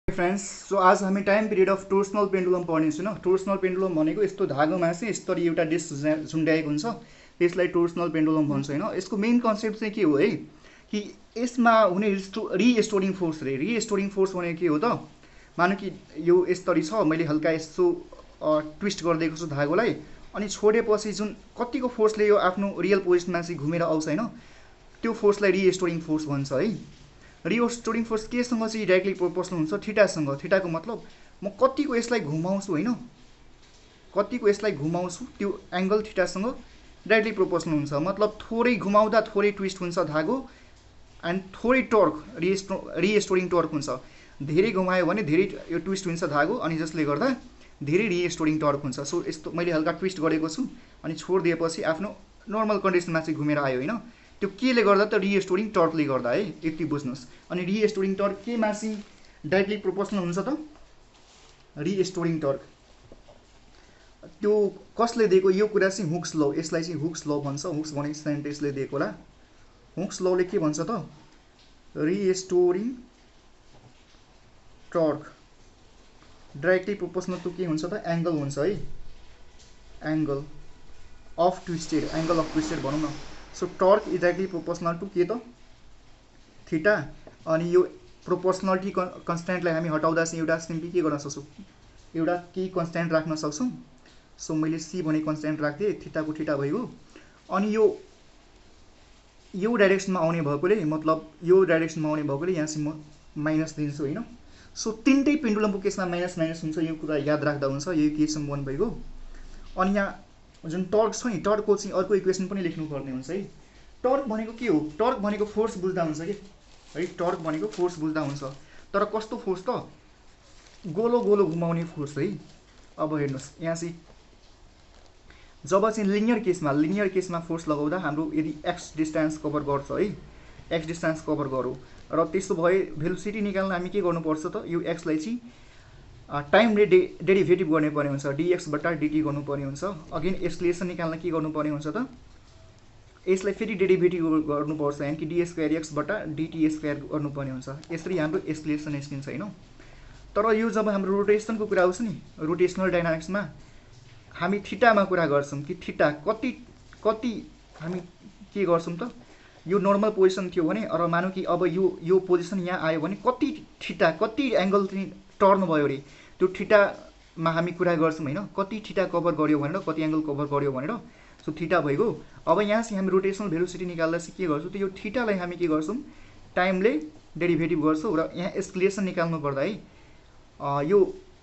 Friends, so आज हामी time period of torsional pendulum पढ्नेछौँ न। टोर्सनल पेन्डुलम भनेको यस्तो धागोमा चाहिँ यसरी एउटा डिस्क झुन्ड्याएको हुन्छ, त्यसलाई टोर्सनल पेन्डुलम भन्छ हैन। यसको मेन कन्सेप्ट चाहिँ के हो है कि यसमा हुने रिस्टोरिङ फोर्स रे। रिस्टोरिङ फोर्स भनेको के हो त, मानौ कि यो यसरी छ, मैले हल्का यस्तो ट्विस्ट गरिदिएको छु धागोलाई, अनि छोडेपछि जुन कतिको फोर्सले यो आफ्नो रियल पोजिसनमा चाहिँ घुमेर आउँछ हैन, त्यो फोर्सलाई रिस्टोरिङ फोर्स भन्छ है। रिस्टोरिङ फोर्स केसँग चाहिँ डाइरेक्टली प्रोपोर्सनल हुन्छ, थीटासँग। थीटाको मतलब म कतिको यसलाई घुमाउँछु हैन, कतिको यसलाई घुमाउँछु त्यो एंगल थीटासँग डाइरेक्टली प्रोपोर्सनल हुन्छ। मतलब थोरै घुमाउँदा थोरै ट्विस्ट हुन्छ धागो, एन्ड थोरै टर्क रिस्टोरिङ टर्क हुन्छ। धेरै घुमायो भने धेरै यो ट्विस्ट हुन्छ धागो, अनि जसले गर्दा धेरै रिस्टोरिङ टर्क हुन्छ। सो यस्तो मैले हल्का ट्विस्ट गरेको छु अनि छोडिदिएपछि आफ्नो नर्मल कन्डिसनमा चाहिँ घुमेर आयो हैन। त्यो केले गर्दा त रिस्टोरिङ टर्कले गर्दा है, यति बुझ्नुस्। अनि रिस्टोरिङ टर्क केमा चाहिँ डाइरेक्टली प्रोपोर्सनल हुन्छ त, रिस्टोरिङ टर्क त्यो कसले दिएको, यो कुरा चाहिँ हुक्स ल, यसलाई चाहिँ हुक्स ल भन्छ। हुक्स भनेको साइन्टिस्टले दिएको होला। हुक्स लले के भन्छ त, restoring torque directly proportional to के हुन्छ त, एंगल हुन्छ है, angle of twisted, angle of twisted भनौँ न। So torque is directly proportional to के त, थीटा। अनि यो प्रोपोर्सनलिटी कन्स्ट्यान्टलाई हामी हटाउँदा चाहिँ एउटा सिम्पली के गर्न सक्छौँ, एउटा केही कन्स्ट्यान्ट राख्न सक्छौँ। सो मैले सी भने कन्स्ट्यान्ट राख्दिएँ, थीटाको थीटा भइगयो। अनि यो डाइरेक्सनमा आउने भएकोले, मतलब यो डाइरेक्सनमा आउने भएकोले यहाँ चाहिँ म माइनस दिन्छु हैन। सो तिनटै पेन्डुलमको केसमा माइनस माइनस हुन्छ, यो कुरा याद राख्दा हुन्छ। यो इक्वेसन 1 भइगयो। अनि यहाँ जुन टर्क छ नि, टर्कको चाहिँ अर्को इक्वेसन पनि लेख्नुपर्ने हुन्छ है। टर्क भनेको के हो, टर्क भनेको फोर्स बुझ्दा हुन्छ कि है, टर्क भनेको फोर्स बुझ्दा हुन्छ। तर कस्तो फोर्स त, गोलो गोलो घुमाउने फोर्स है। अब हेर्नुहोस् यहाँ चाहिँ जब चाहिँ लिनियर केसमा फोर्स लगाउँदा हाम्रो यदि एक्स डिस्टेन्स कभर गर्छ है, एक्स डिस्टेन्स कभर गरौँ, र त्यसो भए भेलोसिटी निकाल्न हामी के गर्नुपर्छ त, यो एक्सलाई चाहिँ टाइमले डेरिभेटिभ गर्नुपर्ने हुन्छ, dx बटा dt गर्नुपर्ने हुन्छ। अगेन एक्सलेसन निकाल्न के गर्नुपर्ने हुन्छ त, यसलाई फेरि डेरिभेटिभ गर्नुपर्छ, यानि कि डी स्क्वायर एक्स बटा dt स्क्वायर गर्नुपर्ने हुन्छ। यसरी हाम्रो एक्सलेसन निस्किन्छ हैन। तर यो जब हाम्रो रोटेसनको कुरा आउँछ नि, रोटेसनल डाइनामिक्समा हामी थीटामा कुरा गर्छौँ कि थीटा कति हामी के गर्छौँ त, यो नर्मल पोजिसन थियो भने, र मानौँ कि अब यो पोजिसन यहाँ आयो भने कति थीटा, कति एंगल चाहिँ टर्न भयो अरे, त्यो थीटामा हामी कुरा गर्छौँ हैन। कति थीटा कभर गर्यो भनेर, कति एंगल कभर गर्यो भनेर, सो थीटा भइगयो। अब यहाँ चाहिँ हामी रोटेसनल भेलोसिटी निकाल्दा चाहिँ के गर्छौँ त, यो थीटालाई हामी के गर्छौँ, टाइमले डेरिभेटिभ गर्छौँ। र यहाँ एक्सलेसन निकाल्नु पर्दा है, यो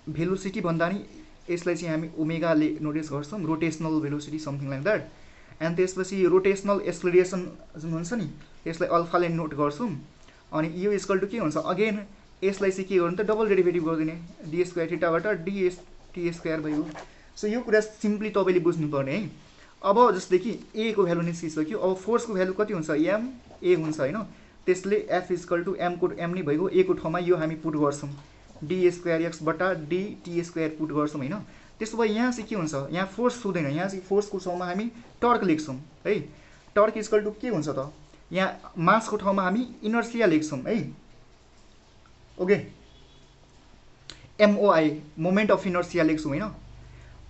भेलोसिटी भन्दा नि यसलाई चाहिँ हामी ओमेगाले नोटिस गर्छौँ, rotational velocity something like that. And त्यसपछि रोटेसनल एक्सलेरेसन जुन हुन्छ नि, यसलाई अल्फाले नोट गर्छौँ। अनि यो इक्वल टु के हुन्छ, अगेन यसलाई चाहिँ के गर्नु त, डबल डेरिभेटिभ गरिदिने, डी स्क्वायर थीटाबाट टी स्क्वायर भयो। सो यो कुरा सिम्पली तपाईँले बुझ्नुपर्ने है। अब जस्तै कि ए को भ्यालु निस्किसक्यो, अब फोर्सको भ्यालु कति हुन्छ, एम ए हुन्छ हैन। त्यसले एफ इक्वल टु एम को एम नै भइगयो, ए को ठाउँमा यो हामी पुट गर्छौँ, डी स्क्वायर एक्स बटा डी टी स्क्वायर पुट गर्छौँ हैन। त्यसो भए यहाँ चाहिँ के हुन्छ, यहाँ फोर्स हुँदैन, यहाँ चाहिँ फोर्सको ठाउँमा हामी टर्क लेख्छौँ है। टर्क इक्वल टु के हुन्छ त, यहाँ मासको ठाउँमा हामी इनर्सिया लेख्छौँ है। Okay, MOI moment of inertia लेख्छौँ हैन।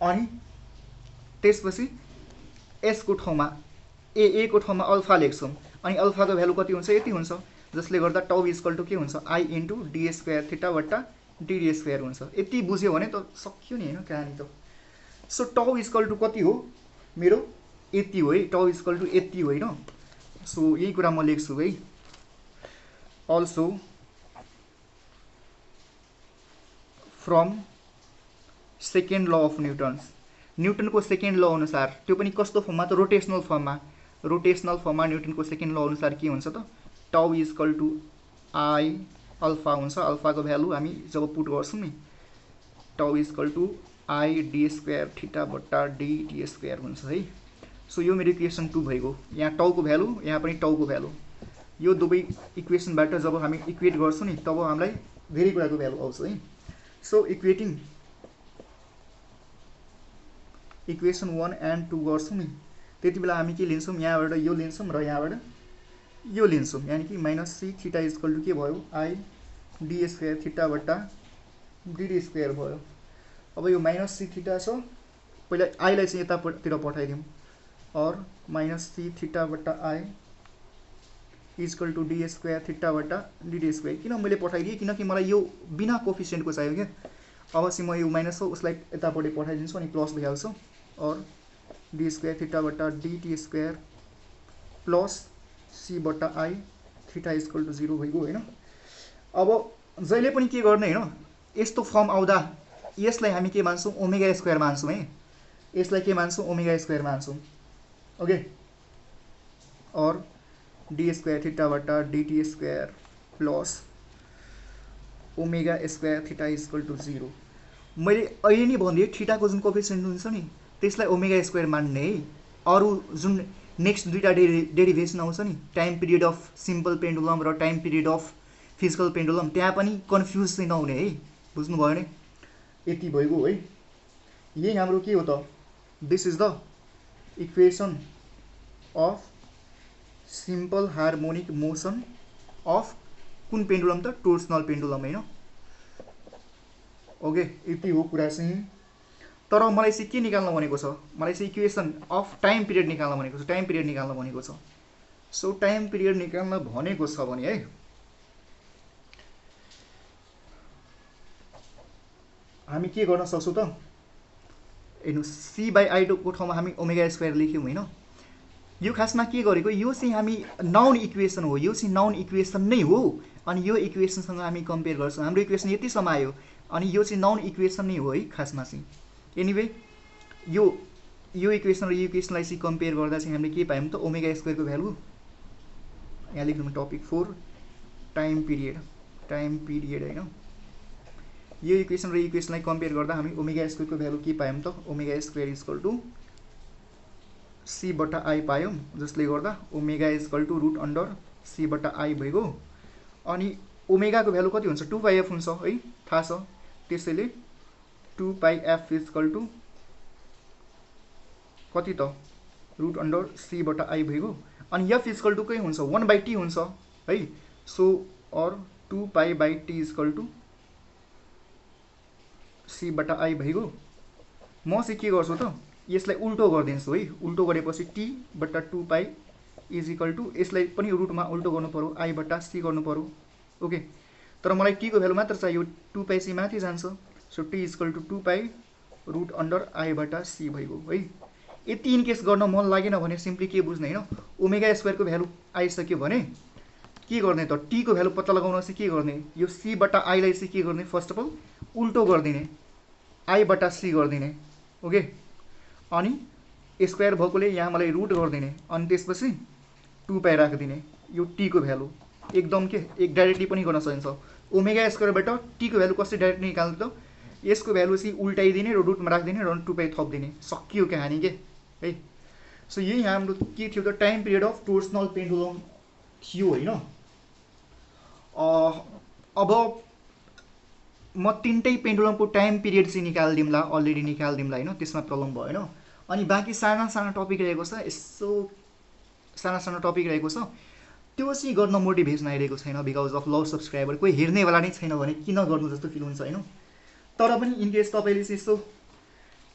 अनि त्यसपछि एसको ठाउँमा ए को ठाउँमा अल्फा लेख्छौँ, अनि अल्फाको भ्यालु कति हुन्छ, यति हुन्छ। जसले गर्दा टाउ इक्वल टु के हुन्छ, I into D square theta बट्टा डी स्क्वायर हुन्छ। यति बुझ्यो भने त सक्यो नि हैन कहानी त। सो टाउ इक्वल टु कति हो मेरो, यति हो है, टाउ इक्वल टु यति हो हैन। सो यही कुरा म लेख्छु है। Also from second law of न्युटनको सेकेन्ड ल अनुसार, त्यो पनि कस्तो फर्ममा त, रोटेसनल फर्ममा न्युटनको सेकेन्ड ल अनुसार के हुन्छ त, टाउ इक्वल टु आई अल्फा हुन्छ। अल्फाको भ्यालु हामी जब पुट गर्छौँ नि, tau equal to I D square theta बट्टा डी टी स्क्वायर हुन्छ है। सो यो मेरो इक्वेसन 2 भइगयो। यहाँ टाउको भ्यालु, यहाँ पनि टाउको भ्यालु, यो दुवै इक्वेसनबाट जब हामी इक्वेट गर्छौँ नि, तब हामीलाई धेरै कुराको भ्यालु आउँछ है। सो इक्वेटिङ इक्वेसन 1 एन्ड 2 गर्छौँ नि, त्यति बेला हामी के लिन्छौँ, यहाँबाट यो लिन्छौँ र यहाँबाट यो लिन्छौँ, यानी कि minus C theta equal to के भयो, आई डी स्क्वायर थीटा बट्टा dt स्क्वायर भयो। अब यो माइनस सी थीटा छ, पहिला आई लाई चाहिँ यतातिर पठाइदिउँ, और माइनस सी थीटा बटा I equal to D square theta बटा डी स्क्वायर। किन मैले पठाइदिएँ, किनकि मलाई यो बिना कोफिसियन्टको चाहियो क्या। अब चाहिँ म यो माइनस हो उसलाई यतापट्टि पठाइदिन्छु अनि प्लस भइहाल्छ, और डी स्क्वायर थीटा बटा डी स्क्वायर प्लस सी बटा आई थीटा इक्वल टू 0 भइगयो होइन। अब जहिले पनि के गर्ने होइन, यस्तो फर्म आउँदा यसलाई हामी के मान्छौँ, ओमेगा स्क्वायर मान्छौँ है, यसलाई के मान्छौँ, ओमेगा स्क्वायर मान्छौँ। ओके, और डी स्क्वायर थीटा बटा D square plus omega square theta equal to 0। मैले अहिले नै भनिदिएँ थीटाको जुन कोफिसियन्ट हुन्छ नि त्यसलाई ओमेगा स्क्वायर मान्ने है। अरू जुन नेक्स्ट दुईटा डेरिभेसन आउँछ नि, time period of simple pendulum र time period of physical pendulum, त्यहाँ पनि कन्फ्युज चाहिँ नहुने है, बुझ्नुभयो नि। यति भइगयो है। यही हाम्रो के हो त, this is the equation of simple harmonic motion of कुन पेन्डुलम त, टोर्सनल पेन्डुलम होइन। ओके, यति हो कुरा चाहिँ। तर मलाई चाहिँ के निकाल्न भनेको छ, मलाई चाहिँ इक्वेसन अफ टाइम पिरियड निकाल्न भनेको छ, टाइम पिरियड निकाल्न भनेको छ। सो टाइम पिरियड निकाल्न भनेको छ भने है, हामी के गर्न सक्छौँ त, हेर्नु सी बाई आई को ठाउँमा हामी ओमेगा स्क्वायर लेख्यौँ होइन। यो खासमा के गरेको, यो चाहिँ हामी नाउन इक्वेसन हो, यो चाहिँ नाउन इक्वेसन नै हो। अनि यो इक्वेसनसँग हामी कम्पेयर गर्छौँ, हाम्रो इक्वेसन यतिसम्म आयो, अनि यो चाहिँ नाउन इक्वेसन नै हो है खासमा चाहिँ। एनिवे यो इक्वेसन र यो इक्वेसनलाई चाहिँ कम्पेयर गर्दा चाहिँ हामीले के पायौँ त, ओमेगा स्क्वायरको भ्यालु यहाँ लेख्नु टपिक 4 टाइम पिरियड होइन। यो इक्वेसन र इक्वेसनलाई कम्पेयर गर्दा हामी ओमेगा स्क्वायरको भ्यालु के पायौँ त, omega square equal to C बटा आई पायौँ, जसले गर्दा omega equal to root under C बटा आई भइगयो। अनि ओमेगाको भ्यालु कति हुन्छ, 2πf हुन्छ है, थाहा छ। त्यसैले 2πf इक्वल टू कति त, रुट अन्डर सी बटा आई भइगयो। अनि एफ इक्वल टू के हुन्छ, 1/t हुन्छ है। सो और 2π/t इक्वल टू सी बटा आई भइगयो। म चाहिँ के गर्छु त, यसलाई उल्टो गरिदिन्छु है। उल्टो गरेपछि टी बटा 2π इज इक्वल टू, यसलाई पनि रुटमा उल्टो गर्नु पर्यो, आई बटा सी गर्नु पर्यो। ओके, तर मलाई टी को भ्यालु मात्र चाहियो, 2π सी माथि जान्छ। So T equal to 2π root under I बटा सी भइगयो है। यति इनकेस गर्न मन लागेन भने सिम्पली के बुझ्ने होइन, ओमेगा स्क्वायरको भ्यालु आइसक्यो भने के गर्ने त, टी को भ्यालु पत्ता लगाउन चाहिँ के गर्ने, यो सी बटा आईलाई चाहिँ के गर्ने, फर्स्ट अफ अल उल्टो गरिदिने, आई बटा सी गरिदिने। ओके, अनि स्क्वायर भएकोले यहाँ मलाई रुट गरिदिने, अनि त्यसपछि 2π राखिदिने। यो टी को भ्यालु एकदम के एक डाइरेक्टली पनि गर्न सकिन्छ। ओमेगा स्क्वायरबाट टी को भ्यालु कसरी डाइरेक्टली निकाल्नु त, यसको भ्यालु चाहिँ उल्टाइदिने र रुटमा राखिदिने र 2π थपिदिने, सकियो कहानी के है। सो यही हाम्रो के थियो त, time period of torsional pendulum थियो होइन। अब म तीनटै पेन्डुलमको टाइम पिरियड चाहिँ निकालिदिउँला, अलरेडी निकालिदिउँला होइन, त्यसमा प्रब्लम भएन। अनि बाँकी साना साना टपिक रहेको छ, यसो साना साना टपिक रहेको छ, त्यो चाहिँ गर्न मोटिभेसन आइरहेको छैन बिकज अफ लौ सब्सक्राइबर। कोही हेर्नेवाला नै छैन भने किन गर्नु जस्तो फिल हुन्छ होइन। तर पनि इनकेस तपाईँले चाहिँ यस्तो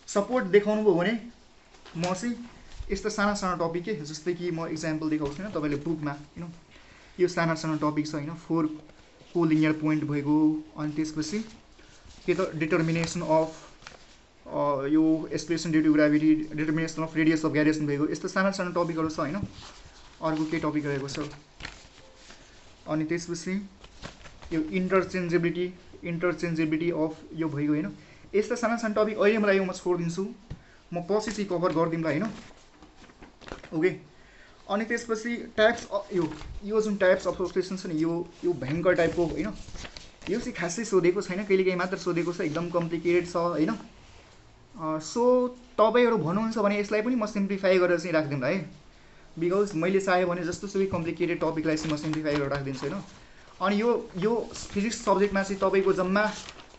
सपोर्ट देखाउनु भयो भने म चाहिँ यस्तो साना साना टपिक के, जस्तै कि म इक्जाम्पल देखाउँछु होइन तपाईँले बुकमा होइन, यो साना साना टपिक छ होइन, 4 कोलिनियर पोइन्ट भएको, अनि त्यसपछि के त डिटर्मिनेसन अफ यो expression due to gravity, determination of radius of gyration भएको, यस्तो साना साना टपिकहरू छ होइन। अर्को के टपिक रहेको छ, अनि त्यसपछि यो इन्टरचेन्जेबिलिटी अफ यो भइगयो होइन। यस्ता साना साना टपिक अहिले मलाई यो म छोडिदिन्छु, म पछि चाहिँ कभर गरिदिउँला होइन। ओके, अनि त्यसपछि टाइप्स यो जुन टाइप्स अफ oscillation छ नि, यो भयङ्कर टाइपको होइन, यो चाहिँ खासै सोधेको छैन, कहिलेकाहीँ मात्र सोधेको छ, एकदम कम्प्लिकेटेड छ होइन। सो तपाईँहरू भन्नुहुन्छ भने यसलाई पनि म सिम्प्लिफाई गरेर चाहिँ राखिदिउँला है, बिकज मैले चाहेँ भने जस्तो सुकै कम्प्लिकेटेड टपिकलाई चाहिँ म सिम्प्लिफाई गरेर राखिदिन्छु होइन। अनि यो फिजिक्स सब्जेक्टमा चाहिँ तपाईँको जम्मा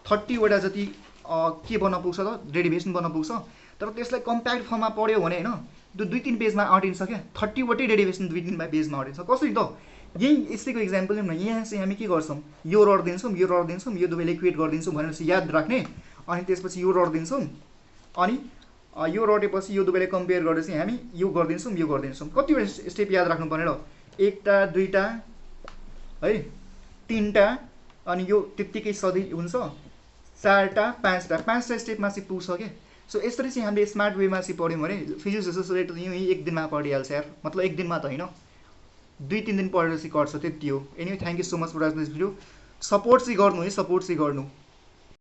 30 वटा जति के बन्न पुग्छ त, डेरिभेसन बन्न पुग्छ। तर त्यसलाई कम्प्याक्ट फर्ममा पढ्यो भने होइन, त्यो 2-3 पेजमा अटिन्छ क्या, 30 वटै डेरिभेसन 2-3 पेजमा अटिन्छ। कसरी त, यही यस्तैको इक्जाम्पल लिउँ न। यहाँ चाहिँ हामी के गर्छौँ, यो रड दिन्छौँ, यो रड दिन्छौँ, यो दुवैले इक्वेट गरिदिन्छौँ भनेपछि याद राख्ने। अनि त्यसपछि यो रड दिन्छौँ, अनि यो रटेपछि यो दुवैले कम्पेयर गरेर चाहिँ हामी यो गरिदिन्छौँ, यो गरिदिन्छौँ। कतिवटा स्टेप याद राख्नुपर्ने र, एकटा दुईटा है, तिनवटा, अनि यो त्यत्तिकै सधैँ हुन्छ, चारवटा पाँचवटा स्टेपमा चाहिँ पुग्छ क्या। सो यसरी चाहिँ हामीले स्मार्ट वेमा चाहिँ पढ्यौँ भने फिजिक्स एसोसिएट यही एक दिनमा पढिहाल्छ यार, मतलब एक दिनमा त होइन, 2-3 दिन पढेर चाहिँ गर्छ, त्यति हो। Anyway thank you so much for watching this video. Support चाहिँ गर्नु है, सपोर्ट चाहिँ गर्नु।